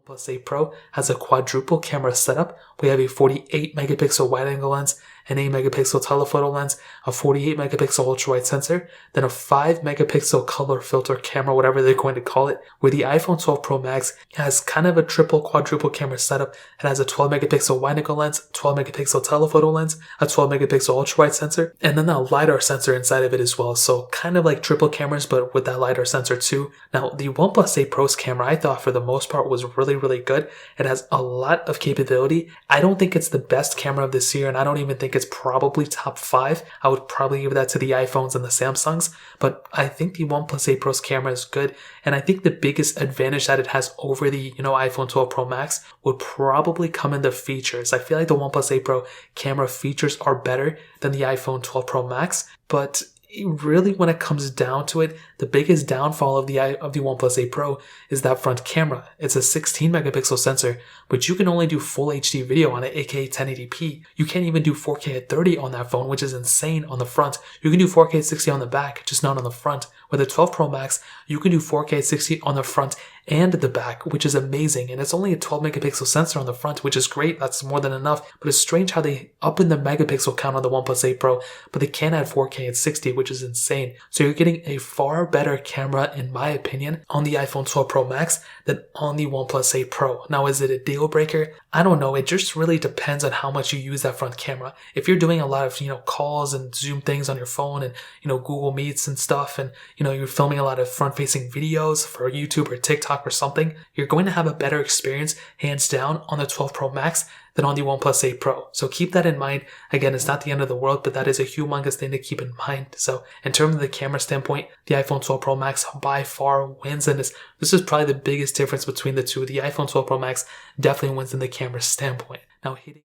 OnePlus 8 Pro has a quadruple camera setup. We have a 48 megapixel wide angle lens, an 8 megapixel telephoto lens, a 48 megapixel ultra wide sensor, then a 5 megapixel color filter camera, whatever they're going to call it, where the iPhone 12 Pro Max has kind of a triple quadruple camera setup. It has a 12 megapixel wide angle lens, 12 megapixel telephoto lens, a 12 megapixel ultra wide sensor, and then a LiDAR sensor inside of it as well. So kind of like triple cameras, but with that LiDAR sensor too. Now the OnePlus 8 Pro's camera, I thought for the most part was really good. It has a lot of capability. I don't think it's the best camera of this year, and I don't even think it's probably top 5. I would probably give that to the iPhones and the Samsungs, but I think the OnePlus 8 Pro's camera is good, and I think the biggest advantage that it has over the iPhone 12 Pro Max would probably come in the features. I feel like the OnePlus 8 Pro camera features are better than the iPhone 12 Pro Max, but really, when it comes down to it, the biggest downfall of the OnePlus 8 Pro is that front camera. It's a 16 megapixel sensor, but you can only do full HD video on it, aka 1080p. You can't even do 4K at 30 on that phone, which is insane on the front. You can do 4K at 60 on the back, just not on the front. With the 12 Pro Max, you can do 4K at 60 on the front and the back, which is amazing. And it's only a 12 megapixel sensor on the front, which is great. That's more than enough. But it's strange how they up in the megapixel count on the OnePlus 8 Pro, but they can't add 4K at 60, which is insane. So you're getting a far better camera, in my opinion, on the iPhone 12 Pro Max than on the OnePlus 8 Pro. Now, is it a deal breaker? I don't know. It just really depends on how much you use that front camera. If you're doing a lot of, calls and Zoom things on your phone and, Google Meets and stuff, and, you're filming a lot of front-facing videos for YouTube or TikTok or something, you're going to have a better experience, hands down, on the 12 Pro Max than on the OnePlus 8 Pro. So keep that in mind. Again, it's not the end of the world, but that is a humongous thing to keep in mind. So in terms of the camera standpoint, the iPhone 12 Pro Max by far wins, and this is probably the biggest difference between the two. The iPhone 12 Pro Max definitely wins in the camera standpoint. Now, hitting